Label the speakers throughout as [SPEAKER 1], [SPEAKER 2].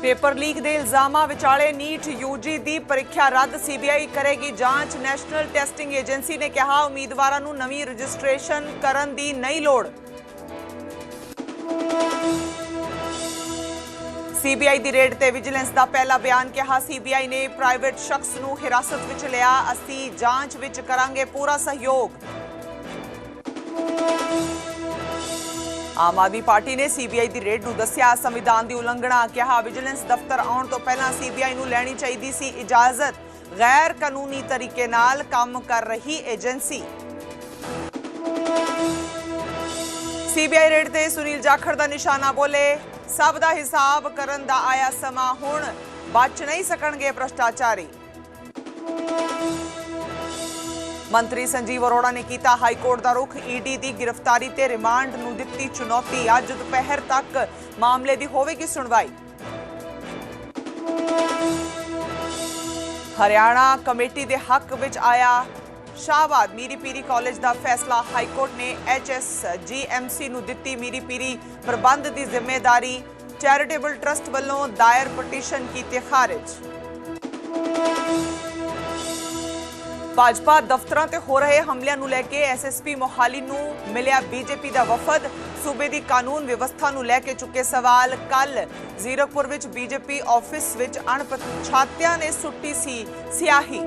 [SPEAKER 1] Paper leak के इल्जामां विचाले NEET UG की परीक्षा रद्द। सीबीआई करेगी जांच। नैशनल टेस्टिंग एजेंसी ने कहा उम्मीदवारों नूं नवीं रजिस्ट्रेशन करन दी नहीं लोड़। सीबीआई की रेड ते विजिलेंस का पहला बयान। कहा सीबीआई ने प्राइवेट शख्स नूं हिरासत विच लिया। असीं जांच विच करांगे पूरा सहयोग। आम आदमी पार्टी ने सीबीआई की रेड नूं दस्सिया संविधान की उलंघना। कहा विजिलेंस दफ्तर आउण तो पहला सीबीआई नूं लैणी चाहीदी सी इजाजत। गैर कानूनी तरीके नाल काम कर रही एजेंसी। सीबीआई रेड ते सुनील जाखड़ का निशाना। बोले सब दा हिसाब करन दा आया समा, हुण बच नहीं सकणगे भ्रष्टाचारी। मंत्री संजीव अरोड़ा ने किया हाईकोर्ट का रुख। ईडी की गिरफ्तारी ते रिमांड नूं दित्ती चुनौती। अज दोपहर तक मामले की होवेगी सुनवाई। हरियाणा कमेटी के हक विच आया शाहबाद मीरी पीरी कॉलेज का फैसला। हाईकोर्ट ने HSGMC नूं दित्ती मीरी पीरी प्रबंध की जिम्मेदारी। चैरिटेबल ट्रस्ट वालों दायर पटीशन की खारिज। भाजपा दफ्तरां ते हो रहे हमलिਆਂ ਨੂੰ ਲੈ ਕੇ SSP मोहाली ਨੂੰ ਮਿਲਿਆ बीजेपी ਦਾ ਵਫਦ। सूबे ਦੀ ਕਾਨੂੰਨ ਵਿਵਸਥਾ ਨੂੰ ਲੈ ਕੇ ਚੁੱਕੇ ਸਵਾਲ। ਕੱਲ ਜ਼ੀਰਕਪੁਰ ਵਿੱਚ बीजेपी ਆਫਿਸ ਵਿੱਚ ਅਣਪਛਾਤਿਆਂ ਨੇ ਸੁੱਟੀ ਸੀ ਸਿਆਹੀ।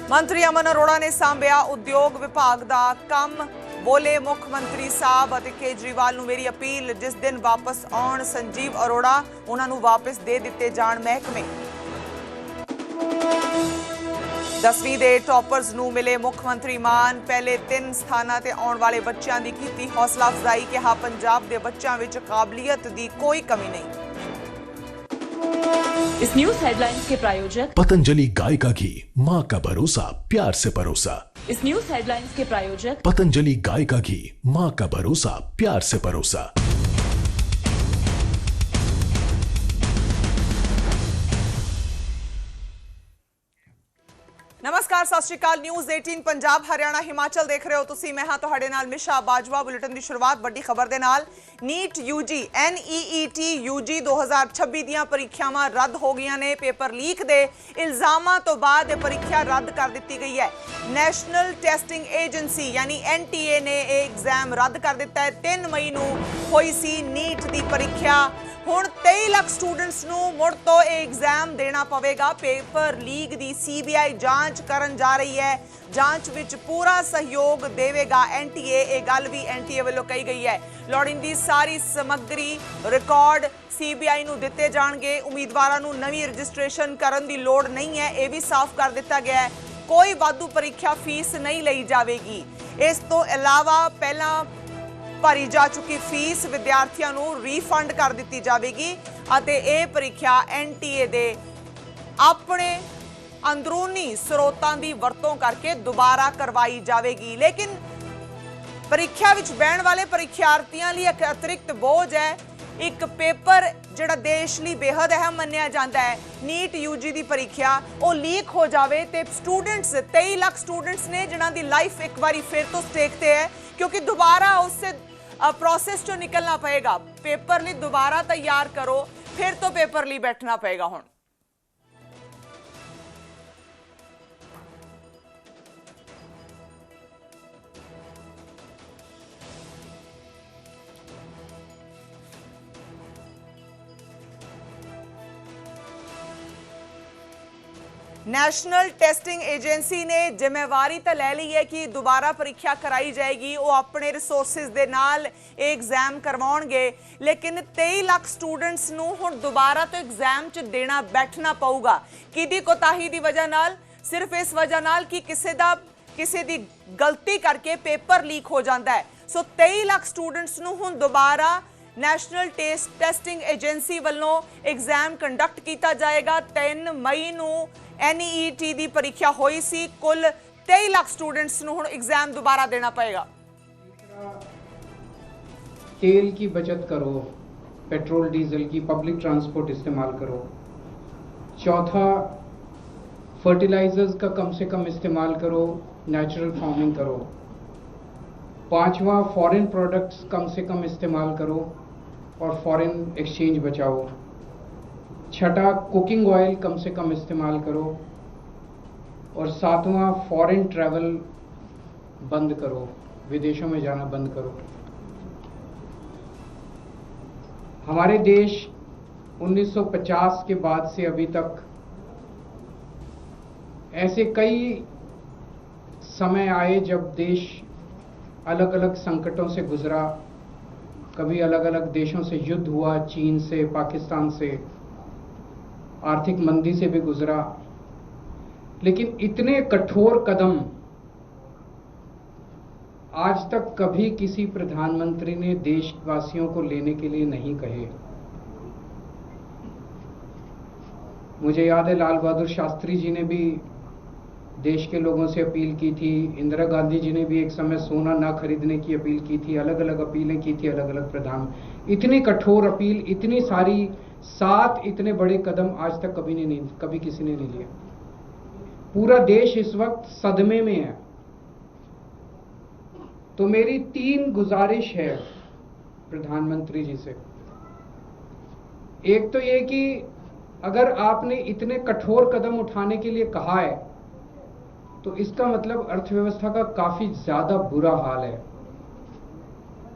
[SPEAKER 1] ਮੰਤਰੀ ਅਮਨ ਅਰੋੜਾ ਨੇ ਸਾਂਭਿਆ ਉਦਯੋਗ ਵਿਭਾਗ ਦਾ ਕੰਮ। बोले मुख मंत्री साहब ਅਤੇ केजरीवाल ਨੂੰ मेरी अपील। जिस दिन वापस आउण संजीव अरोड़ा उन्हां ਨੂੰ वापस दे दिते जाण महकमे। 10वीं ਦੇ ਟੌਪਰਸ ਨੂੰ ਮਿਲੇ ਮੁੱਖ ਮੰਤਰੀ ਮਾਨ। ਪਹਿਲੇ 3 ਸਥਾਨਾਂ ਤੇ ਆਉਣ ਵਾਲੇ ਬੱਚਿਆਂ ਦੀ ਕੀਤੀ ਹੌਸਲਾ ਅਫਜ਼ਾਈ। ਕਿਹਾ ਪੰਜਾਬ ਦੇ ਬੱਚਿਆਂ ਵਿੱਚ ਕਾਬਲੀਅਤ ਦੀ ਕੋਈ ਕਮੀ नहीं।
[SPEAKER 2] इस न्यूज हेडलाइंस के प्रायोजक
[SPEAKER 3] पतंजलि गाय का घी, माँ का भरोसा प्यार से परोसा।
[SPEAKER 2] इस न्यूज हेडलाइंस के प्रायोजक
[SPEAKER 3] पतंजलि गाय का घी, माँ का भरोसा प्यार से परोसा।
[SPEAKER 1] नमस्कार, सत श्री अकाल। न्यूज़ 18 पंजाब हरियाणा हिमाचल देख रहे हो तुसी। मैं हाँ तुहाडे नाल मिशा बाजवा। बुलेटिन की शुरुआत बड़ी खबर दे नाल। नीट यूजी NEET यूजी 2026 दीयां परीक्षावां रद्द हो गईयां ने। पेपर लीक दे इल्जामां तो बाद परीक्षा रद्द कर दी गई है। नैशनल टेस्टिंग एजेंसी यानी NTA ने एग्जाम रद्द कर दिता है। 3 मई नूं होई सी नीट की परीक्षा। हुण 23 लाख स्टूडेंट्स नूं मुड़ तो एग्जाम देना पवेगा। पेपर लीक की सीबीआई जांच करन जा रही है। जांच विच पूरा सहयोग देवेगा NTA। ये गल भी NTA वालों कही गई है। लोड़ींदी सारी समग्री रिकॉर्ड सीबीआई नूं दिते जाणगे। उम्मीदवारां नूं नवीं रजिस्ट्रेशन करन दी लोड़ नहीं है, ये भी साफ कर दिता गया है। कोई वाधू परीक्षा फीस नहीं लई जावेगी। इस तो इलावा पहला भरी जा चुकी फीस विद्यार्थियों को रीफंड कर दी जाएगी। यह परीक्षा NTA दे अपने अंदरूनी स्रोतों की वरतों करके दोबारा करवाई जाएगी। लेकिन परीक्षा विच बहन वाले परीक्षार्थियों लिए एक अतिरिक्त बोझ है। एक पेपर जिहड़ा देश लई बेहद अहम मन्निया जाता है। नीट यूजी की परीक्षा वो लीक हो जाए तो स्टूडेंट्स 23 लाख स्टूडेंट्स ने जिन्हां दी लाइफ एक बार फिर तो स्टेक ते है, क्योंकि दोबारा उससे प्रोसेस चो निकलना पएगा। पेपर लिए दोबारा तैयार करो, फिर तो पेपर लिए बैठना पएगा। हुण नेशनल टेस्टिंग एजेंसी ने जिम्मेवारी तो ले ली है कि दोबारा परीक्षा कराई जाएगी। वो अपने रिसोर्सिस दे नाल एग्जाम करवाउणगे। लेकिन 23 लाख स्टूडेंट्स नूं हुण दोबारा तो एग्जाम च देना बैठना पऊगा। किहदी कोताही दी वजह नाल? सिर्फ इस वजह नाल कि किसी दी गलती करके पेपर लीक हो जाता है। सो 23 लाख स्टूडेंट्स नूं हुण दोबारा नैशनल टेस्टिंग एजेंसी वालों एग्जाम कंडक्ट किया जाएगा। 3 मई नूं NEET की परीक्षा हुई सी। कुल 23 लाख स्टूडेंट्स नूं हुण एग्जाम दोबारा देना पएगा।
[SPEAKER 4] तेल की बचत करो, पेट्रोल डीजल की पब्लिक ट्रांसपोर्ट इस्तेमाल करो। चौथा, फर्टिलाइजर्स का कम से कम इस्तेमाल करो, नेचुरल फार्मिंग करो। पांचवा, फॉरेन प्रोडक्ट्स कम से कम इस्तेमाल करो। और फॉरेन एक्सचेंज बचाओ। छठा, कुकिंग ऑयल कम से कम इस्तेमाल करो। और सातवां, फॉरेन ट्रैवल बंद करो, विदेशों में जाना बंद करो। हमारे देश 1950 के बाद से अभी तक ऐसे कई समय आए जब देश अलग अलग संकटों से गुजरा। कभी अलग अलग देशों से युद्ध हुआ, चीन से, पाकिस्तान से, आर्थिक मंदी से भी गुजरा। लेकिन इतने कठोर कदम आज तक कभी किसी प्रधानमंत्री ने देशवासियों को लेने के लिए नहीं कहे। मुझे याद है लाल बहादुर शास्त्री जी ने भी देश के लोगों से अपील की थी, इंदिरा गांधी जी ने भी एक समय सोना ना खरीदने की अपील की थी, अलग अलग अपीलें की थी अलग अलग प्रधान। इतनी कठोर अपील, इतनी सारी, 7 इतने बड़े कदम आज तक कभी किसी ने नहीं लिए। पूरा देश इस वक्त सदमे में है। तो मेरी 3 गुजारिश है प्रधानमंत्री जी से। एक तो ये कि अगर आपने इतने कठोर कदम उठाने के लिए कहा है तो इसका मतलब अर्थव्यवस्था का काफी ज्यादा बुरा हाल है,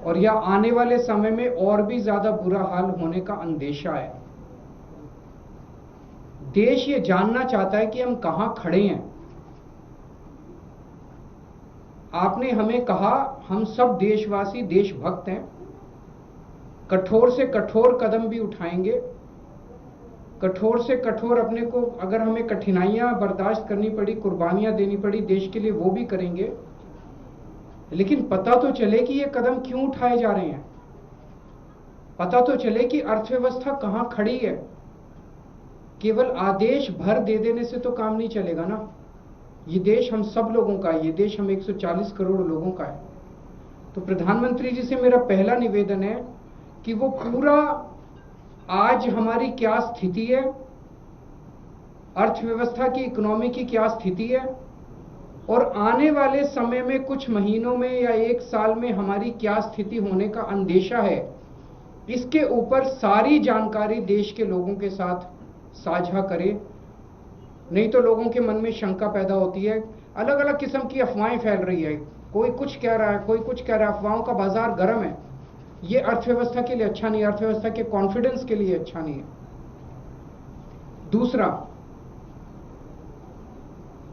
[SPEAKER 4] और या आने वाले समय में और भी ज्यादा बुरा हाल होने का अंदेशा है। देश ये जानना चाहता है कि हम कहां खड़े हैं। आपने हमें कहा हम सब देशवासी देशभक्त हैं, कठोर से कठोर कदम भी उठाएंगे, कठोर से कठोर अपने को, अगर हमें कठिनाइयां बर्दाश्त करनी पड़ी, कुर्बानियां देनी पड़ी देश के लिए, वो भी करेंगे। लेकिन पता तो चले कि ये कदम क्यों उठाए जा रहे हैं, पता तो चले कि अर्थव्यवस्था कहां खड़ी है। केवल आदेश भर दे देने से तो काम नहीं चलेगा ना। ये देश हम सब लोगों का है, ये देश हम 140 करोड़ लोगों का है। तो प्रधानमंत्री जी से मेरा पहला निवेदन है कि वो पूरा आज हमारी क्या स्थिति है, अर्थव्यवस्था की, इकोनॉमी की क्या स्थिति है, और आने वाले समय में कुछ महीनों में या 1 साल में हमारी क्या स्थिति होने का अंदेशा है, इसके ऊपर सारी जानकारी देश के लोगों के साथ साझा करें। नहीं तो लोगों के मन में शंका पैदा होती है, अलग अलग किस्म की अफवाहें फैल रही है, कोई कुछ कह रहा है, कोई कुछ कह रहा है, अफवाहों का बाजार गर्म है। ये अर्थव्यवस्था के लिए अच्छा नहीं है, अर्थव्यवस्था के कॉन्फिडेंस के लिए अच्छा नहीं है। दूसरा,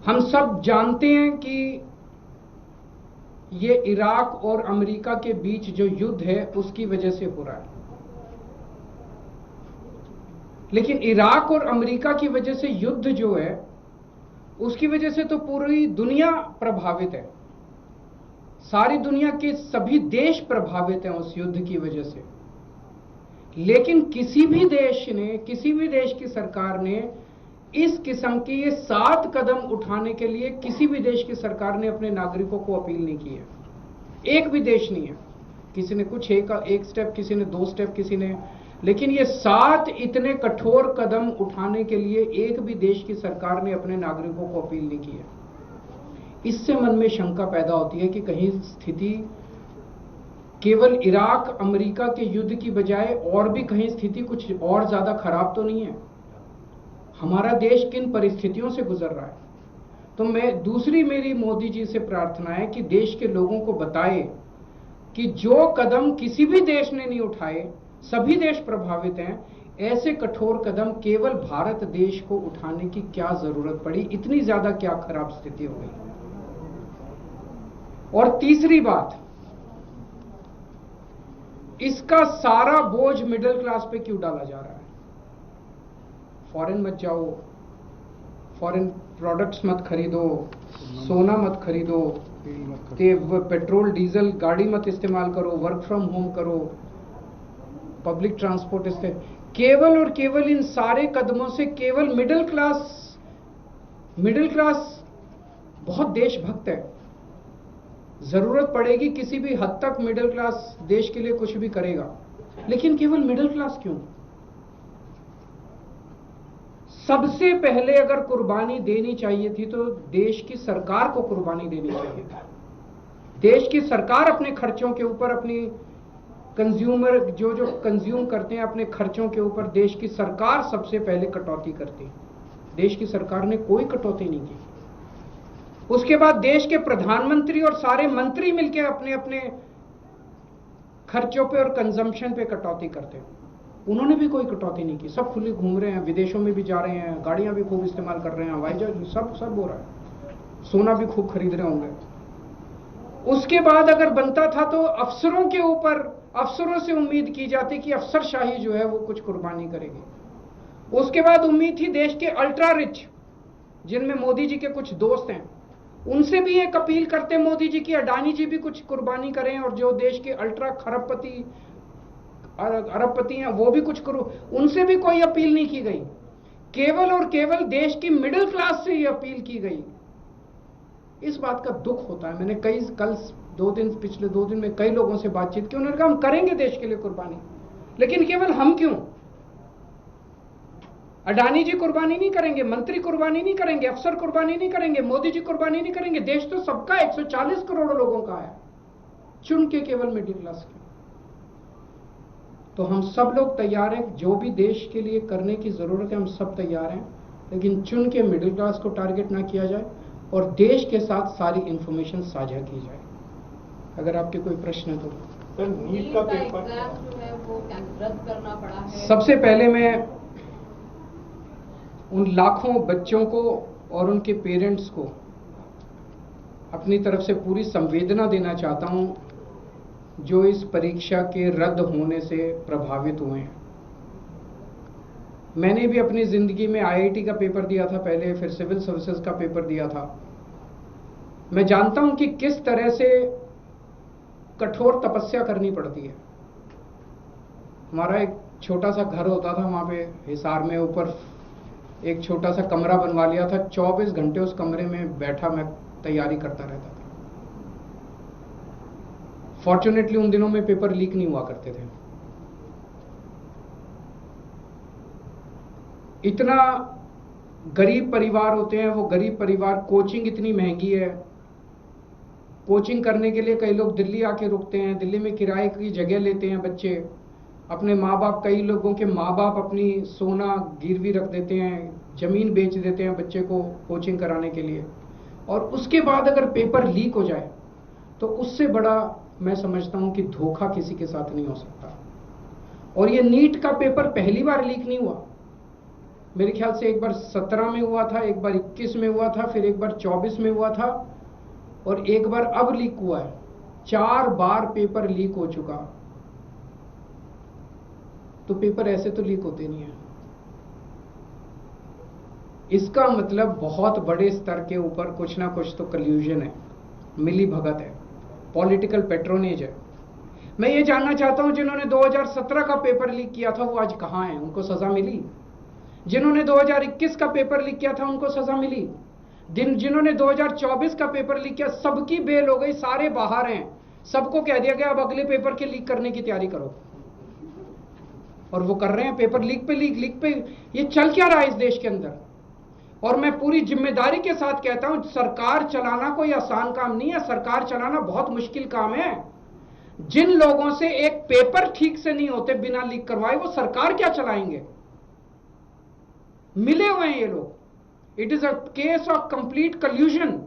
[SPEAKER 4] हम सब जानते हैं कि ये इराक और अमेरिका के बीच जो युद्ध है उसकी वजह से हो रहा है। लेकिन इराक और अमेरिका की वजह से युद्ध जो है उसकी वजह से तो पूरी दुनिया प्रभावित है, सारी दुनिया के सभी देश प्रभावित हैं उस युद्ध की वजह से। लेकिन किसी भी देश ने, किसी भी देश की सरकार ने इस किस्म के ये 7 कदम उठाने के लिए किसी भी देश की सरकार ने अपने नागरिकों को अपील नहीं की है। एक भी देश नहीं है। किसी ने कुछ एक स्टेप, किसी ने 2 स्टेप, किसी ने, लेकिन ये 7 इतने कठोर कदम उठाने के लिए एक भी देश की सरकार ने अपने नागरिकों को अपील नहीं की है। इससे मन में शंका पैदा होती है कि कहीं स्थिति केवल इराक अमेरिका के युद्ध की बजाय और भी कहीं स्थिति कुछ और ज्यादा खराब तो नहीं है। हमारा देश किन परिस्थितियों से गुजर रहा है। तो दूसरी मेरी मोदी जी से प्रार्थना है कि देश के लोगों को बताए कि जो कदम किसी भी देश ने नहीं उठाए, सभी देश प्रभावित हैं, ऐसे कठोर कदम केवल भारत देश को उठाने की क्या जरूरत पड़ी, इतनी ज्यादा क्या खराब स्थिति हो गई। और तीसरी बात, इसका सारा बोझ मिडिल क्लास पे क्यों डाला जा रहा है। फॉरेन मत जाओ, फॉरेन प्रोडक्ट्स मत खरीदो, सोना मत खरीदो, पेट्रोल डीजल गाड़ी मत इस्तेमाल करो, वर्क फ्रॉम होम करो, पब्लिक ट्रांसपोर्ट केवल और केवल इन सारे कदमों से केवल मिडिल क्लास बहुत देशभक्त है। जरूरत पड़ेगी किसी भी हद तक मिडिल क्लास देश के लिए कुछ भी करेगा, लेकिन केवल मिडिल क्लास क्यों। सबसे पहले अगर कुर्बानी देनी चाहिए थी तो देश की सरकार को कुर्बानी देनी चाहिए थी। देश की सरकार अपने खर्चों के ऊपर, अपनी कंज्यूमर जो कंज्यूम करते हैं अपने खर्चों के ऊपर देश की सरकार सबसे पहले कटौती करती है। देश की सरकार ने कोई कटौती नहीं की। उसके बाद देश के प्रधानमंत्री और सारे मंत्री मिलकर अपने अपने खर्चों पे और कंजम्पशन पे कटौती करते हैं। उन्होंने भी कोई कटौती नहीं की। सब खुले घूम रहे हैं, विदेशों में भी जा रहे हैं, गाड़ियां भी खूब इस्तेमाल कर रहे हैं, हवाई जहाज सब हो रहा है, सोना भी खूब खरीद रहे होंगे। उसके बाद अगर बनता था तो अफसरों के ऊपर, अफसरों से उम्मीद की जाती कि अफसरशाही जो है वो कुछ कुर्बानी करेगी। उसके बाद उम्मीद थी देश के अल्ट्रा रिच, जिनमें मोदी जी के कुछ दोस्त हैं, उनसे भी एक अपील करते मोदी जी की अडानी जी भी कुछ कुर्बानी करें, और जो देश के अल्ट्रा खरबपति अरबपति हैं वो भी कुछ करो। उनसे भी कोई अपील नहीं की गई। केवल और केवल देश की मिडिल क्लास से ये अपील की गई। इस बात का दुख होता है। मैंने पिछले 2 दिन में कई लोगों से बातचीत की, उन्होंने कहा हम करेंगे देश के लिए कुर्बानी, लेकिन केवल हम क्यों? अडानी जी कुर्बानी नहीं करेंगे, मंत्री कुर्बानी नहीं करेंगे, अफसर कुर्बानी नहीं करेंगे, मोदी जी कुर्बानी नहीं करेंगे। देश तो सबका 140 करोड़ लोगों का है, चुन के केवल मिडिल क्लास के। तो हम सब लोग तैयार हैं, जो भी देश के लिए करने की जरूरत है हम सब तैयार हैं, लेकिन चुन के मिडिल क्लास को टारगेट ना किया जाए और देश के साथ सारी इंफॉर्मेशन साझा की जाए। अगर आपके कोई प्रश्न है तो।
[SPEAKER 5] सर, नीट का पेपर जो है वो रद्द करना पड़ा है।
[SPEAKER 4] सबसे पहले मैं उन लाखों बच्चों को और उनके पेरेंट्स को अपनी तरफ से पूरी संवेदना देना चाहता हूं जो इस परीक्षा के रद्द होने से प्रभावित हुए हैं। मैंने भी अपनी जिंदगी में आईआईटी का पेपर दिया था पहले, फिर सिविल सर्विसेज का पेपर दिया था। मैं जानता हूं कि किस तरह से कठोर तपस्या करनी पड़ती है। हमारा एक छोटा सा घर होता था वहां पे हिसार में, ऊपर एक छोटा सा कमरा बनवा लिया था। 24 घंटे उस कमरे में बैठा मैं तैयारी करता रहता था। फॉर्चुनेटली उन दिनों में पेपर लीक नहीं हुआ करते थे। इतना गरीब परिवार होते हैं वो गरीब परिवार, कोचिंग इतनी महंगी है, कोचिंग करने के लिए कई लोग दिल्ली आके रुकते हैं, दिल्ली में किराए की जगह लेते हैं बच्चे, अपने माँ बाप, कई लोगों के माँ बाप अपनी सोना गिरवी रख देते हैं, जमीन बेच देते हैं बच्चे को कोचिंग कराने के लिए, और उसके बाद अगर पेपर लीक हो जाए तो उससे बड़ा मैं समझता हूं कि धोखा किसी के साथ नहीं हो सकता। और ये नीट का पेपर पहली बार लीक नहीं हुआ। मेरे ख्याल से एक बार 17 में हुआ था, एक बार 21 में हुआ था, फिर एक बार 24 में हुआ था, और एक बार अब लीक हुआ है। 4 बार पेपर लीक हो चुका। तो पेपर ऐसे तो लीक होते नहीं है। इसका मतलब बहुत बड़े स्तर के ऊपर कुछ ना कुछ तो कल्यूजन है, मिली भगत है, पॉलिटिकल पेट्रोनेज है। मैं ये जानना चाहता हूं जिन्होंने 2017 का पेपर लीक किया था वो आज कहां हैं? उनको सजा मिली? जिन्होंने 2021 का पेपर लीक किया था उनको सजा मिली? जिन्होंने 2024 का पेपर लीक किया सबकी बेल हो गई, सारे बाहर हैं, सबको कह दिया गया अब अगले पेपर के लीक करने की तैयारी करो। और वो कर रहे हैं, पेपर लीक पे। ये चल क्या रहा है इस देश के अंदर? और मैं पूरी जिम्मेदारी के साथ कहता हूं, सरकार चलाना कोई आसान काम नहीं है, सरकार चलाना बहुत मुश्किल काम है। जिन लोगों से एक पेपर ठीक से नहीं होते बिना लीक करवाए, वो सरकार क्या चलाएंगे? मिले हुए हैं ये लोग। It is a case of complete कल्यूजन।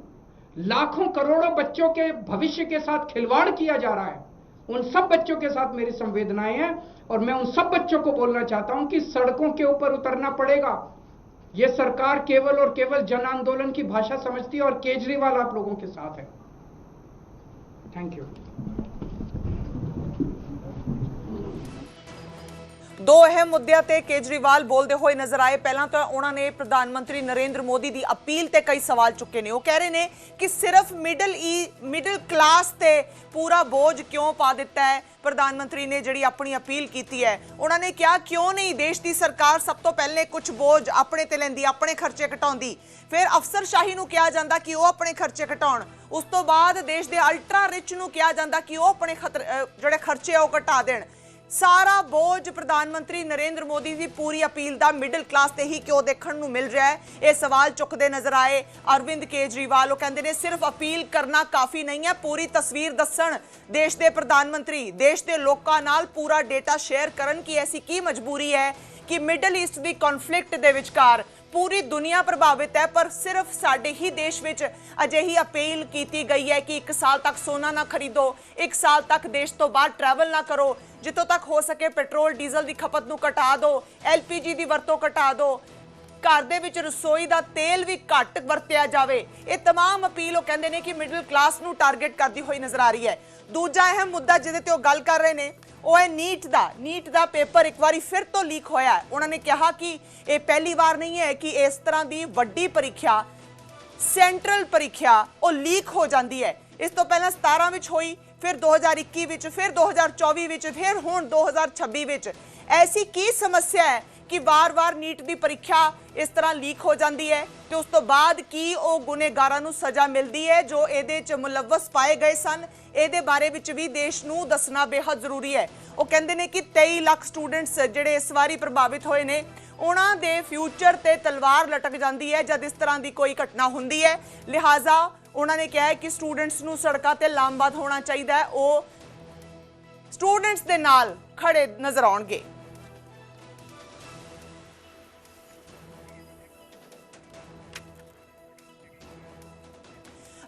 [SPEAKER 4] लाखों करोड़ों बच्चों के भविष्य के साथ खिलवाड़ किया जा रहा है। उन सब बच्चों के साथ मेरी संवेदनाएं हैं, और मैं उन सब बच्चों को बोलना चाहता हूं कि सड़कों के ऊपर उतरना पड़ेगा। यह सरकार केवल और केवल जन आंदोलन की भाषा समझती है, और केजरीवाल आप लोगों के साथ है। Thank you.
[SPEAKER 1] दो अहम मुद्दों ते केजरीवाल बोलते हुए नजर आए। पहला तो उन्होंने प्रधानमंत्री नरेंद्र मोदी की अपील ते कई सवाल चुके ने। वो कह रहे हैं कि सिर्फ मिडिल क्लास ते पूरा बोझ क्यों पा दिता है प्रधानमंत्री ने जिहड़ी अपनी अपील की है। उन्होंने कहा क्यों नहीं देश की सरकार सब तो पहले कुछ बोझ अपने ते लैंदी, अपने खर्चे घटाउंदी, फिर अफसरशाही नूं कहा जांदा कि वो अपने खर्चे घटाउण, उस तो बाद देश के अल्ट्रा रिच नूं कहा जांदा कि वो अपने जिहड़े खर्चे वो घटा देण। ਸਾਰਾ ਬੋਝ ਪ੍ਰਧਾਨ ਮੰਤਰੀ ਨਰਿੰਦਰ ਮੋਦੀ ਦੀ ਪੂਰੀ ਅਪੀਲ ਦਾ ਮਿਡਲ ਕਲਾਸ ਤੇ ਹੀ ਕਿਉਂ ਦੇਖਣ ਨੂੰ ਮਿਲ ਰਿਹਾ ਹੈ? ਇਹ ਸਵਾਲ ਚੁੱਕਦੇ ਨਜ਼ਰ ਆਏ ਅਰਵਿੰਦ ਕੇਜਰੀਵਾਲ। ਉਹ ਕਹਿੰਦੇ ਨੇ ਸਿਰਫ ਅਪੀਲ ਕਰਨਾ ਕਾਫੀ ਨਹੀਂ ਹੈ, ਪੂਰੀ ਤਸਵੀਰ ਦੱਸਣ ਦੇਸ਼ ਦੇ ਪ੍ਰਧਾਨ ਮੰਤਰੀ, ਦੇਸ਼ ਦੇ ਲੋਕਾਂ ਨਾਲ ਪੂਰਾ ਡੇਟਾ ਸ਼ੇਅਰ ਕਰਨ ਕਿ ਐਸੀ ਕੀ ਮਜਬੂਰੀ ਹੈ ਕਿ ਮਿਡਲ ਈਸਟ ਦੀ ਕਨਫਲਿਕਟ ਦੇ ਵਿਚਕਾਰ पूरी दुनिया प्रभावित है, पर सिर्फ साडे ही देश विच अजिही अपील की गई है कि 1 साल तक सोना ना खरीदो, 1 साल तक देश तो बाहर ट्रैवल ना करो, जितों तक हो सके पेट्रोल डीजल की खपत नूं घटा दो, LPG की वरतों घटा दो, घर दे विच रसोई दा तेल भी घट वरतिया जावे। ये तमाम अपील वो कहंदे ने कि मिडल क्लास नूं टारगेट करती हुई नजर आ रही है। दूजा अहम मुद्दा जिहदे ते वो गल कर रहे ने वो है नीट दा पेपर एक बारी फिर तो लीक होया है। उन्होंने कहा कि ये पहली बार नहीं है कि इस तरह की वड्डी परीक्षा, सेंट्रल परीक्षा वो लीक हो जाती है। इस तो पहला 17 विच होई, फिर 2021 विच, फिर 2024 विच, फिर हुण 2026 विच। ऐसी की समस्या है कि वार वार नीट की परीक्षा इस तरह लीक हो जाती है तो उस तो बाद की वो गुनेगारां नूं सज़ा मिलती है जो इहदे च मुलव्वस पाए गए सन। इहदे बारे विच भी देश नूं दसना बेहद जरूरी है। वो कहंदे ने कि 23 लाख स्टूडेंट्स जिहड़े इस वारी प्रभावित होए ने उन्हां दे फ्यूचर ते तलवार लटक जाती है जब इस तरह की कोई घटना हुंदी है। लिहाजा उन्होंने कहा है कि स्टूडेंट्स नूं सड़कां ते लामबंद होना चाहिए, वो स्टूडेंट्स दे नाल खड़े नजर आउणगे।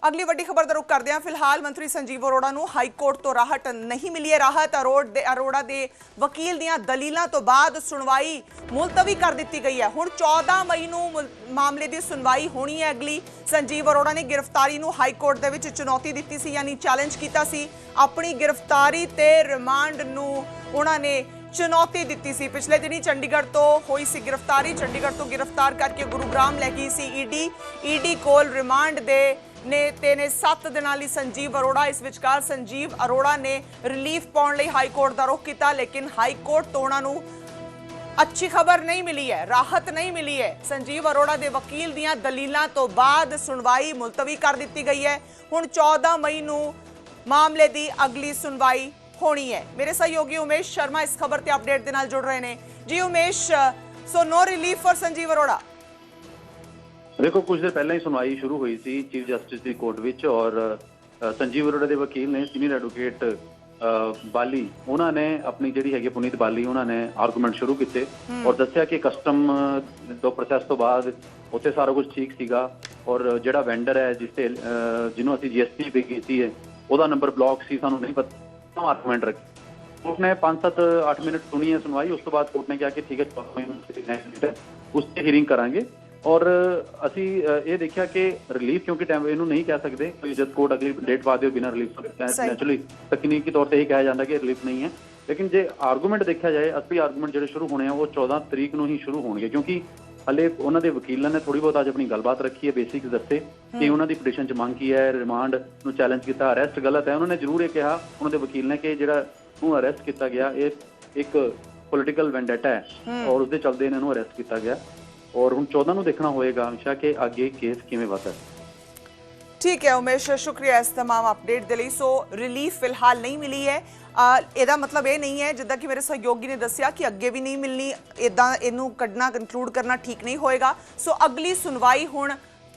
[SPEAKER 1] अगली वड्डी खबर का रुख करते हैं। फिलहाल मंत्री संजीव अरोड़ा नूं हाई कोर्ट तो राहत नहीं मिली है। राहत अरोड़ा दे वकील दियां दलीलां तो बाद सुनवाई मुलतवी कर दी गई है। हुण 14 मई नूं मामले की सुनवाई होनी है अगली। संजीव अरोड़ा ने गिरफ्तारी नूं हाई कोर्ट दे विच चुनौती दी सी, यानी चैलेंज कीता सी। अपनी गिरफ्तारी ते रिमांड नूं उन्हां ने चुनौती दी सी। पिछले दिनी चंडीगढ़ तो हुई सी गिरफ्तारी, चंडीगढ़ तो गिरफ्तार करके गुरुग्राम लै गई सी ईडी कोल रिमांड दे ने 7 दिनां लई संजीव अरोड़ा। इस विचकार संजीव अरोड़ा ने रिलीफ पाउण लई हाई कोर्ट दा रुख कीता, लेकिन हाई कोर्ट तो उन्हां नूं अच्छी खबर नहीं मिली है, राहत नहीं मिली है। संजीव अरोड़ा दे वकील दियां दलीलां तो बाद सुनवाई मुलतवी कर दी गई है। हुण 14 मई नूं मामले दी अगली सुनवाई होनी है। मेरे सहयोगी उमेश शर्मा इस खबर ते अपडेट दे नाल जुड़ रहे हैं। Ji Umesh, so no relief for Sanjeev Arora.
[SPEAKER 6] देखो, कुछ देर पहले ही सुनवाई शुरू हुई थी चीफ जस्टिस की कोर्ट विच और संजीव अरोड़ा के वकील ने सीनियर एडवोकेट बाली उन्होंने अपनी जी है पुनीत बाली उन्होंने आर्गूमेंट शुरू किए और दसिया कि कस्टम दो प्रोसैस तो बाद उत्थे सारा कुछ ठीक सीगा और जिहड़ा वेंडर है जिससे जिन्हों असीं GST पे की है वह नंबर ब्लॉक सी, सानूं नहीं पता। आर्गूमेंट रखी कोर्ट ने 5-7-8 मिनट सुनी है सुनवाई। उस तो बाद कोर्ट ने कहा कि ठीक है उससे हीयरिंग करांगे और असी ये देखा कि रिलीफ क्योंकि टाइम इनू नहीं कह सकते कोई जब कोर्ट अगली डेट पा दे बिना रिलीफ नैचुरली तकनीकी तौर पर यही कहा जाता है कि रिलीफ नहीं है। लेकिन जो आर्गूमेंट देखा जाए असली आर्गूमेंट जो शुरू होने हैं वो 14 तरीक को ही शुरू होंगे क्योंकि हले उन्होंने वकीलों ने थोड़ी बहुत अज अपनी गलबात रखी है, बेसिक्स दसे कि उन्होंने पिटिशन च मांग की है, रिमांड नूं चैलेंज किया, अरेस्ट गलत है। उन्होंने जरूर ये कहा उन्होंने वकील ने कि जिहड़ा नूं अरेस्ट किया गया एक पोलिटिकल वेंडेटा है और उसके चलते इन्हों अरेस्ट किया गया और हुण 14 नूं देखना होएगा हमेशा कि आगे केस किवें वधदा है।
[SPEAKER 1] ठीक है उमेश, शुक्रिया इस तमाम अपडेट दे लई। सो रिलीफ फिलहाल नहीं मिली है। ਇਹਦਾ मतलब ये नहीं है जिद्दां कि मेरे सहयोगी ने दस्सिया कि अगे भी नहीं मिलनी, इदां इनू कढना कंक्लूड करना ठीक नहीं होएगा। सो अगली सुनवाई हुण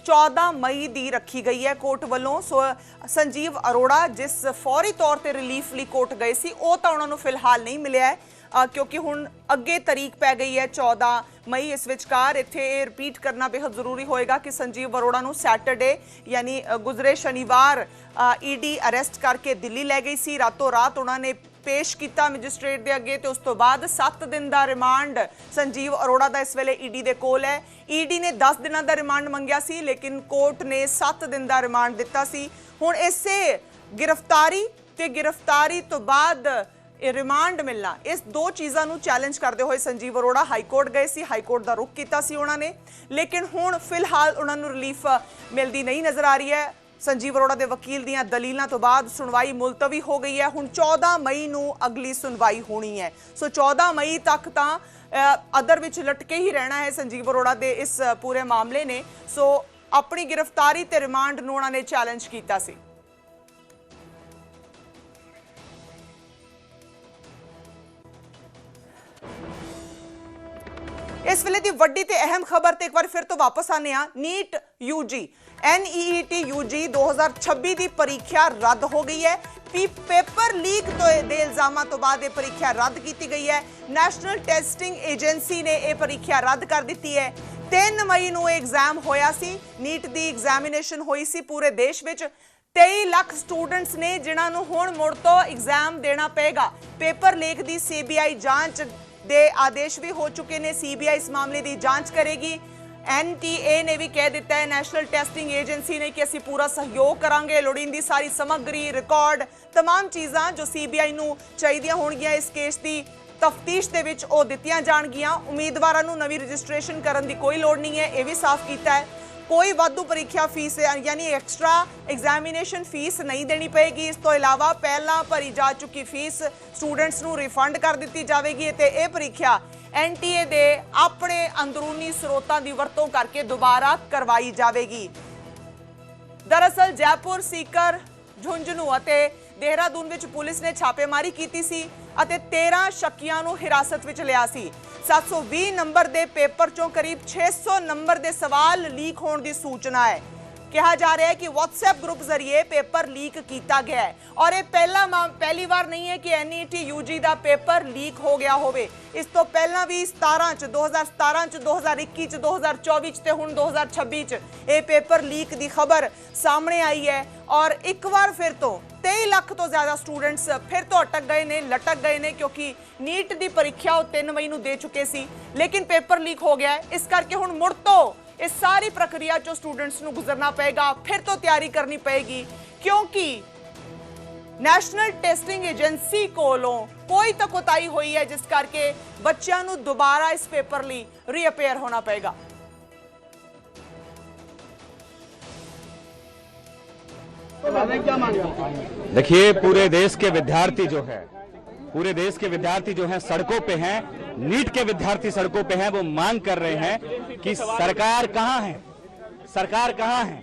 [SPEAKER 1] 14 मई दी रखी गई है कोर्ट वालों। सो संजीव अरोड़ा जिस फौरी तौर पर रिलीफ लई कोर्ट गए सी वो तो उन्होंने फिलहाल नहीं मिलिया है क्योंकि हुण अगे तरीक पै गई है 14 मई। इस विचकार इत्थे रिपीट करना बेहद जरूरी होएगा कि संजीव अरोड़ा नूं सैटरडे यानी गुजरे शनिवार ईडी अरेस्ट करके दिल्ली लै गई सी। रातों रात उन्होंने पेश किया मैजिस्ट्रेट के अगे तो उस तो बाद 7 दिन का रिमांड संजीव अरोड़ा का इस वेले ईडी के कोल है। ईडी ने 10 दिनों का रिमांड मंगया सी लेकिन कोर्ट ने 7 दिन का रिमांड दिता सी। हुण इसे गिरफ्तारी तो बाद रिमांड मिलना, इस दो चीज़ों को चैलेंज करते हुए संजीव अरोड़ा हाईकोर्ट गए सी, हाईकोर्ट का रुख किया सी उन्होंने। लेकिन हुण फिलहाल उन्होंने रिलीफ मिलती नहीं नज़र आ रही है। संजीव अरोड़ा के वकील दियां दलीलों तो बाद सुनवाई मुलतवी हो गई है। हुण 14 मई नूं अगली सुनवाई होनी है। सो 14 मई तक तो अदर विच लटके ही रहना है संजीव अरोड़ा के इस पूरे मामले ने। सो अपनी गिरफ्तारी ते रिमांड नूं उन्होंने चैलेंज किया सी। इस वेले दी वड्डी ते अहम खबर ते एक बार फिर तो वापस आने आ। नीट यूजी NEET यूजी 2026 दी परीक्षा रद्द हो गई है। पेपर लीक दे इल्जामां तो बाद ये परीक्षा रद्द की गई है। नैशनल टेस्टिंग एजेंसी ने यह परीक्षा रद्द कर दी है। 3 मई ਨੂੰ एग्जाम होया सी। नीट दी एग्जामिनेशन हुई सी पूरे देश विच। 23 ਲੱਖ स्टूडेंट्स ने जिन्हां नूं हुण मुड़ तो एग्जाम देना पेगा। पेपर लीक दी CBI जांच दे आदेश भी हो चुके ने। CBI इस मामले की जांच करेगी। NTA ने भी कह दिता है, नैशनल टेस्टिंग एजेंसी ने, कि असीं पूरा सहयोग करांगे। लोड़ींदी सारी समग्री, रिकॉर्ड, तमाम चीज़ां जो CBI नूं चाहीदियां होणगियां इस केस की तफ्तीश दे विच ओह दित्तियां जाणगियां। उम्मीदवारां नूं नवीं रजिस्ट्रेशन करन दी कोई लोड़ नहीं है, यह भी साफ कीता है। कोई वाधू परीक्षा फीस यानी एक्स्ट्रा एग्जामिनेशन फीस नहीं देनी पेगी। इस तो इलावा पहला भरी जा चुकी फीस स्टूडेंट्स नूं रिफंड कर दी जाएगी ते यह परीक्षा NTA दे अपने अंदरूनी स्रोतां दी वरतों करके दोबारा करवाई जाएगी। दरअसल जयपुर, सीकर, झुंझुनू अते देहरादून विच पुलिस ने छापेमारी की सी अते 13 शक्कियां नूं हिरासत विच लिया सी। 720 नंबर दे पेपर चों करीब 600 नंबर दे सवाल लीक होने की सूचना है। कहा जा रहा है कि WhatsApp ग्रुप जरिए पेपर लीक किया गया है और ये पहली बार नहीं है कि NET UG का पेपर लीक हो गया होवे। इस तो पहला भी 2017 च 2021 च 2024 ते हुण 2026 च ये पेपर लीक की खबर सामने आई है। और एक बार फिर तो 23 लाख तो ज्यादा स्टूडेंट्स फिर तो अटक गए ने, लटक गए ने, क्योंकि नीट की परीक्षा 3 मई नूं दे चुके सी लेकिन पेपर लीक हो गया है। इस करके हुण मुड़ तो इस सारी प्रक्रिया चो स्टूडेंट्स नूं गुजरना पएगा, फिर तो तैयारी करनी पएगी, क्योंकि नैशनल टेस्टिंग एजेंसी कोलों कोई तो कोताही हुई है जिस करके बच्चों नूं दोबारा इस पेपर लई रीअपेयर होना पएगा।
[SPEAKER 7] देखिए, पूरे देश के विद्यार्थी जो हैं सड़कों पे हैं। नीट के विद्यार्थी सड़कों पे हैं। वो मांग कर रहे हैं कि सरकार कहां है।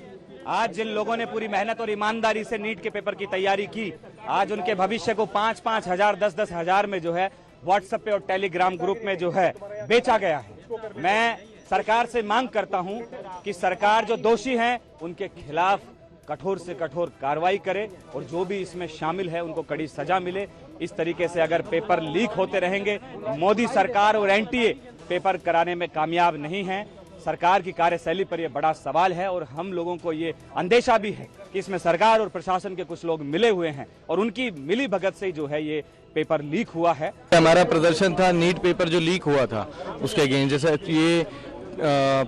[SPEAKER 7] आज जिन लोगों ने पूरी मेहनत और ईमानदारी से नीट के पेपर की तैयारी की, आज उनके भविष्य को 5-5 हजार 10-10 हजार में जो है व्हाट्सएप पे और टेलीग्राम ग्रुप में जो है बेचा गया है। मैं सरकार से मांग करता हूं कि सरकार जो दोषी हैं उनके खिलाफ कठोर से कठोर कार्रवाई करे और जो भी इसमें शामिल है उनको कड़ी सजा मिले। इस तरीके से अगर पेपर लीक होते रहेंगे, मोदी सरकार और NTA पेपर कराने में कामयाब नहीं है। सरकार की कार्यशैली पर यह बड़ा सवाल है और हम लोगों को ये अंदेशा भी है कि इसमें सरकार और प्रशासन के कुछ लोग मिले हुए हैं और उनकी मिली भगत से जो है ये पेपर लीक हुआ है।
[SPEAKER 8] हमारा प्रदर्शन था नीट पेपर जो लीक हुआ था उसके अगेंस्ट। जैसे ये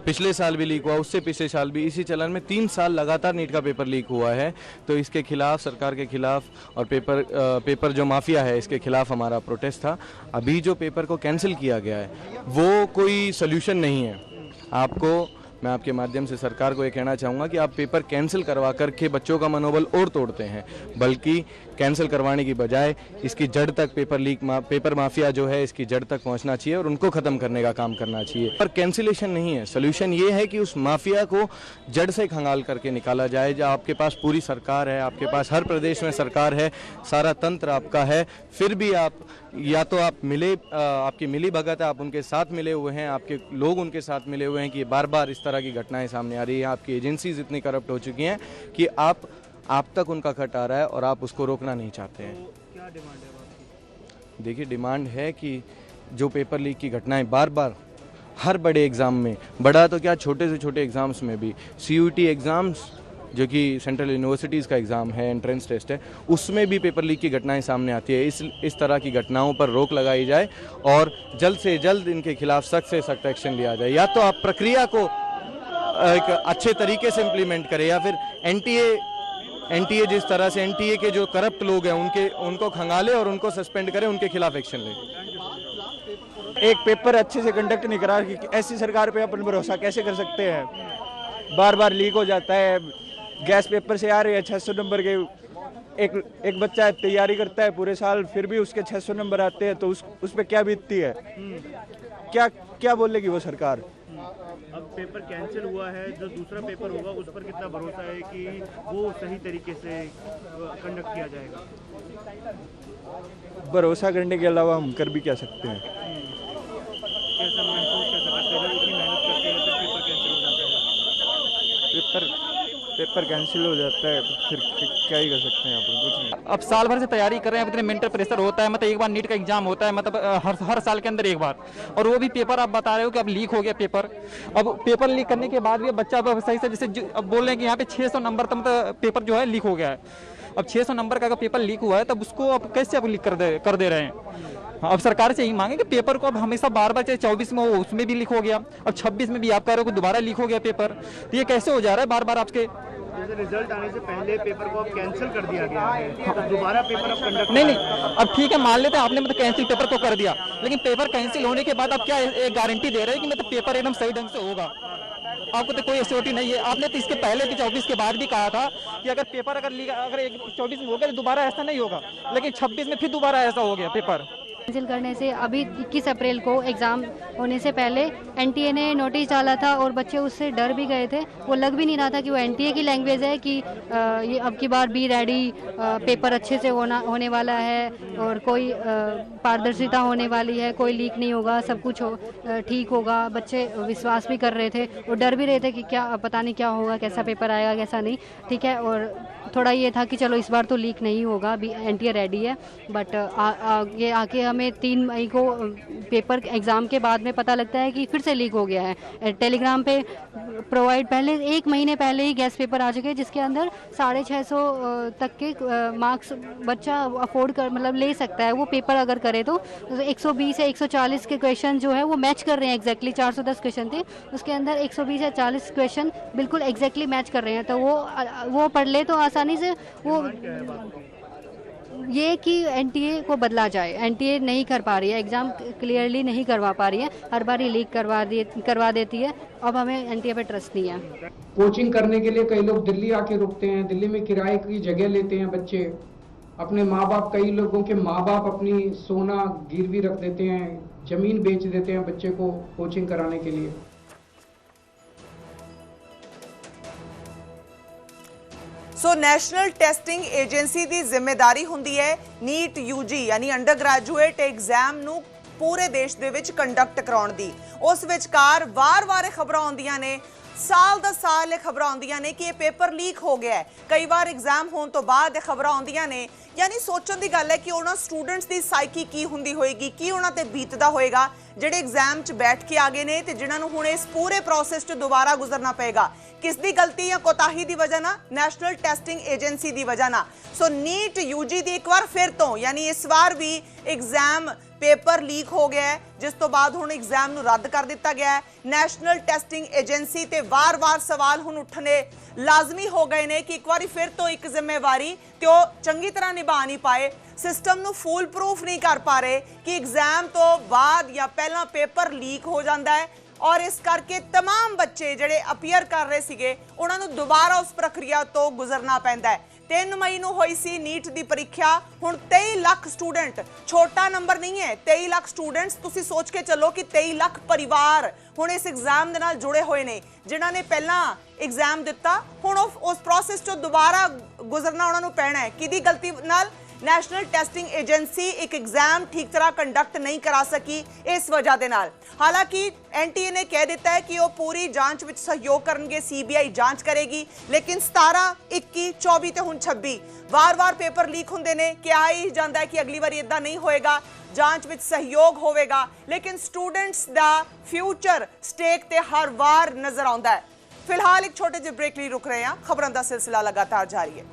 [SPEAKER 8] पिछले साल भी लीक हुआ, उससे पिछले साल भी, इसी चलन में 3 साल लगातार नीट का पेपर लीक हुआ है। तो इसके खिलाफ, सरकार के खिलाफ और पेपर जो माफिया है इसके खिलाफ हमारा प्रोटेस्ट था। अभी जो पेपर को कैंसिल किया गया है वो कोई सोल्यूशन नहीं है। मैं आपके माध्यम से सरकार को ये कहना चाहूँगा कि आप पेपर कैंसिल करवा करके बच्चों का मनोबल और तोड़ते हैं, बल्कि कैंसिल करवाने की बजाय इसकी जड़ तक पेपर माफिया जो है इसकी जड़ तक पहुंचना चाहिए और उनको ख़त्म करने का काम करना चाहिए। पर कैंसिलेशन नहीं है, सोल्यूशन ये है कि उस माफिया को जड़ से खंगाल करके निकाला जाए। जब आपके पास पूरी सरकार है, आपके पास हर प्रदेश में सरकार है, सारा तंत्र आपका है, फिर भी आप या तो आपकी मिली भगत है, आप उनके साथ मिले हुए हैं, आपके लोग उनके साथ मिले हुए हैं कि बार बार इस तरह की घटनाएं सामने आ रही है। आपकी एजेंसीज इतनी करप्ट हो चुकी हैं कि आप तक उनका खत आ रहा है और आप उसको रोकना नहीं चाहते हैं।
[SPEAKER 7] क्या डिमांड है आपकी?
[SPEAKER 8] देखिए, डिमांड है कि जो पेपर लीक की घटनाएं बार बार हर बड़े एग्ज़ाम में, बड़ा तो क्या छोटे से छोटे एग्ज़ाम्स में भी, CUT एग्ज़ाम्स जो कि सेंट्रल यूनिवर्सिटीज़ का एग्ज़ाम है, एंट्रेंस टेस्ट है, उसमें भी पेपर लीक की घटनाएं सामने आती है। इस तरह की घटनाओं पर रोक लगाई जाए और जल्द से जल्द इनके खिलाफ सख्त से सख्त एक्शन लिया जाए। या तो आप प्रक्रिया को एक अच्छे तरीके से इम्प्लीमेंट करें या फिर NTA जिस तरह से NTA के जो करप्ट लोग हैं उनको खंगाले और उनको सस्पेंड करें, उनके खिलाफ एक्शन लें।
[SPEAKER 9] एक पेपर अच्छे से कंडक्ट नहीं करा कि ऐसी सरकार पे अपन भरोसा कैसे कर सकते हैं। बार बार लीक हो जाता है। गैस पेपर से आ रही है 600 नंबर के, एक बच्चा तैयारी करता है पूरे साल, फिर भी उसके 600 नंबर आते हैं तो उस पर क्या बीतती है, क्या बोलेगी वो सरकार।
[SPEAKER 7] अब पेपर कैंसिल हुआ है, जो दूसरा पेपर होगा उस पर कितना भरोसा है कि वो सही तरीके से कंडक्ट किया जाएगा?
[SPEAKER 9] भरोसा करने के अलावा हम कर भी क्या सकते हैं।
[SPEAKER 7] कैसा महसूस कैसा
[SPEAKER 9] पेपर कैंसिल हो जाता है, फिर क्या ही कर सकते हैं, अपन कुछ नहीं।
[SPEAKER 10] अब साल भर से तैयारी कर रहे हैं, अब इतने मेंटल प्रेशर होता है, मतलब एक बार नीट का एग्जाम होता है, मतलब हर साल के अंदर एक बार, और वो भी पेपर आप बता रहे हो कि अब लीक हो गया पेपर। अब पेपर लीक करने के बाद भी बच्चा अब सही से, जैसे अब बोल रहे हैं कि यहाँ पे 600 नंबर तक मतलब पेपर जो है लीक हो गया है। अब 600 नंबर का अगर पेपर लीक हुआ है तब उसको अब कैसे अब लीक कर दे रहे हैं। अब सरकार से यही मांगे कि पेपर को अब हमेशा बार बार, चाहे 24 में हो उसमें भी लीक हो गया, अब 26 में भी आप कह रहे हो कि दोबारा लीक हो गया पेपर, तो ये कैसे हो जा रहा है बार बार आपके।
[SPEAKER 11] जैसे रिजल्ट आने से पहले पेपर को अब कैंसिल कर दिया गया है, तो दोबारा पेपर अब कंडक्ट
[SPEAKER 10] नहीं, अब ठीक है मान लेते हैं आपने मतलब कैंसिल पेपर तो कर दिया, लेकिन पेपर कैंसिल होने के बाद आप क्या एक गारंटी दे रहे हैं कि मतलब पेपर एकदम सही ढंग से होगा। आपको तो कोई एश्योरिटी नहीं है। आपने तो इसके पहले भी 24 के बाद भी कहा था कि अगर पेपर अगर 24 में हो गया तो दोबारा ऐसा नहीं होगा, लेकिन 26 में फिर दोबारा ऐसा हो गया पेपर।
[SPEAKER 12] कैंसिल करने से अभी 21 अप्रैल को एग्ज़ाम होने से पहले एनटीए ने नोटिस डाला था और बच्चे उससे डर भी गए थे। वो लग भी नहीं रहा था कि वो एनटीए की लैंग्वेज है कि ये अब की बार बी रेडी, पेपर अच्छे से होने वाला है और कोई पारदर्शिता होने वाली है, कोई लीक नहीं होगा, सब कुछ ठीक होगा। बच्चे विश्वास भी कर रहे थे और डर भी रहे थे कि क्या पता नहीं क्या होगा, कैसा पेपर आएगा कैसा नहीं, ठीक है। और थोड़ा ये था कि चलो इस बार तो लीक नहीं होगा, एनटीए रेडी है। बट ये आके हमें 3 मई को पेपर एग्ज़ाम के बाद में पता लगता है कि फिर से लीक हो गया है। टेलीग्राम पे प्रोवाइड पहले 1 महीने पहले ही गैस पेपर आ चुके हैं, जिसके अंदर 650 तक के मार्क्स बच्चा अफोर्ड कर मतलब ले सकता है। वो पेपर अगर करे तो 120 या 140 के क्वेश्चन जो है वो मैच कर रहे हैं एग्जैक्टली। 410 क्वेश्चन थे, उसके अंदर 120 या 40 क्वेश्चन बिल्कुल एग्जैक्टली मैच कर रहे हैं। तो वो पढ़ ले तो आसानी से वो ये कि एनटीए को बदला जाए। एनटीए नहीं कर पा रही है, एग्ज़ाम क्लियरली नहीं करवा पा रही है, हर बार ही लीक करवा देती है। अब हमें एनटीए पे ट्रस्ट नहीं है।
[SPEAKER 4] कोचिंग करने के लिए कई लोग दिल्ली आके रुकते हैं, दिल्ली में किराए की जगह लेते हैं बच्चे, अपने माँ बाप, कई लोगों के माँ बाप अपनी सोना गिरवी रख देते हैं, जमीन बेच देते हैं बच्चे को कोचिंग कराने के लिए।
[SPEAKER 1] सो नैशनल टेस्टिंग एजेंसी ਦੀ ਜ਼ਿੰਮੇਵਾਰੀ ਹੁੰਦੀ ਹੈ ਨੀਟ ਯੂਜੀ ਯਾਨੀ ਅੰਡਰ ਗ੍ਰੈਜੂਏਟ ਐਗਜ਼ਾਮ ਨੂੰ ਪੂਰੇ ਦੇਸ਼ ਦੇ ਵਿੱਚ ਕੰਡਕਟ ਕਰਾਉਣ ਦੀ। ਉਸ ਵਿਚਕਾਰ ਵਾਰ-ਵਾਰ ਖਬਰਾਂ ਆਉਂਦੀਆਂ ਨੇ, ਸਾਲ ਦਾ ਸਾਲ ਇਹ ਖਬਰਾਂ ਆਉਂਦੀਆਂ ਨੇ ਕਿ ਇਹ ਪੇਪਰ ਲੀਕ ਹੋ ਗਿਆ ਹੈ। ਕਈ ਵਾਰ ਐਗਜ਼ਾਮ ਹੋਣ ਤੋਂ ਬਾਅਦ ਇਹ ਖਬਰਾਂ ਆਉਂਦੀਆਂ ਨੇ। यानी सोचने की गल है कि उन्होंने स्टूडेंट्स की साइकी की हुंदी होएगी, की उन्होंने ते बीतदा होएगा ਜਿਹੜੇ एग्जाम च बैठ के आ गए ने ते जिन्हां नूं हुण इस पूरे प्रोसेस च दोबारा गुजरना पेगा। किस दी गलती या कोताही दी वजह ना? नैशनल टेस्टिंग एजेंसी दी वजह ना। सो नीट यूजी दी एक बार फिर तो यानी इस बार भी एग्जाम पेपर लीक हो गया है, जिस तो बाद हुण एग्जाम नूं रद्द कर दिता गया है। नैशनल टेस्टिंग एजेंसी ते वार-वार सवाल हुण उठने लाजमी हो गए ने कि एक बार फिर तो एक जिम्मेवारी ते ओ चंगी तरह निभा नहीं पाए, सिस्टम नूं फूल प्रूफ नहीं कर पा रहे कि एग्जाम तो बाद या पहला पेपर लीक हो जाता है और इस करके तमाम बच्चे जिहड़े अपीयर कर रहे सीगे उन्हां नूं दोबारा उस प्रक्रिया तो गुजरना पैंदा है। 3 मई ਨੂੰ ਹੋਈ ਸੀ ਨੀਟ ਦੀ ਪ੍ਰੀਖਿਆ। ਹੁਣ 23 ਲੱਖ ਸਟੂਡੈਂਟ, ਛੋਟਾ ਨੰਬਰ ਨਹੀਂ ਹੈ, 23 ਲੱਖ ਸਟੂਡੈਂਟਸ। ਤੁਸੀਂ ਸੋਚ ਕੇ ਚੱਲੋ ਕਿ 23 ਲੱਖ ਪਰਿਵਾਰ ਹੁਣ ਇਸ ਐਗਜ਼ਾਮ ਦੇ ਨਾਲ ਜੁੜੇ ਹੋਏ ਨੇ, ਜਿਨ੍ਹਾਂ ਨੇ ਪਹਿਲਾਂ ਐਗਜ਼ਾਮ ਦਿੱਤਾ, ਹੁਣ ਉਸ ਪ੍ਰੋਸੈਸ ਤੋਂ ਦੁਬਾਰਾ ਗੁਜ਼ਰਨਾ ਉਹਨਾਂ ਨੂੰ ਪੈਣਾ ਹੈ। ਕਿਹਦੀ ਗਲਤੀ ਨਾਲ? नैशनल टेस्टिंग एजेंसी एक एग्जाम ठीक तरह कंडक्ट नहीं करा सकी इस वजह के नाल। हालांकि एनटीए ने कह दिता है कि वो पूरी जांच में सहयोग करेंगे, सीबीआई जांच करेगी, लेकिन 17, 21, 24 ते हुण 26 वार-वार पेपर लीक हुंदे ने कि आ ही जांदा है कि अगली बार इदां नहीं होएगा, जांच में सहयोग होवेगा, लेकिन स्टूडेंट्स दा फ्यूचर स्टेक ते हर वार नजर आउंदा है। फिलहाल एक छोटे जे ब्रेक लिए रुक रहे हैं, खबरों का सिलसिला लगातार जारी है।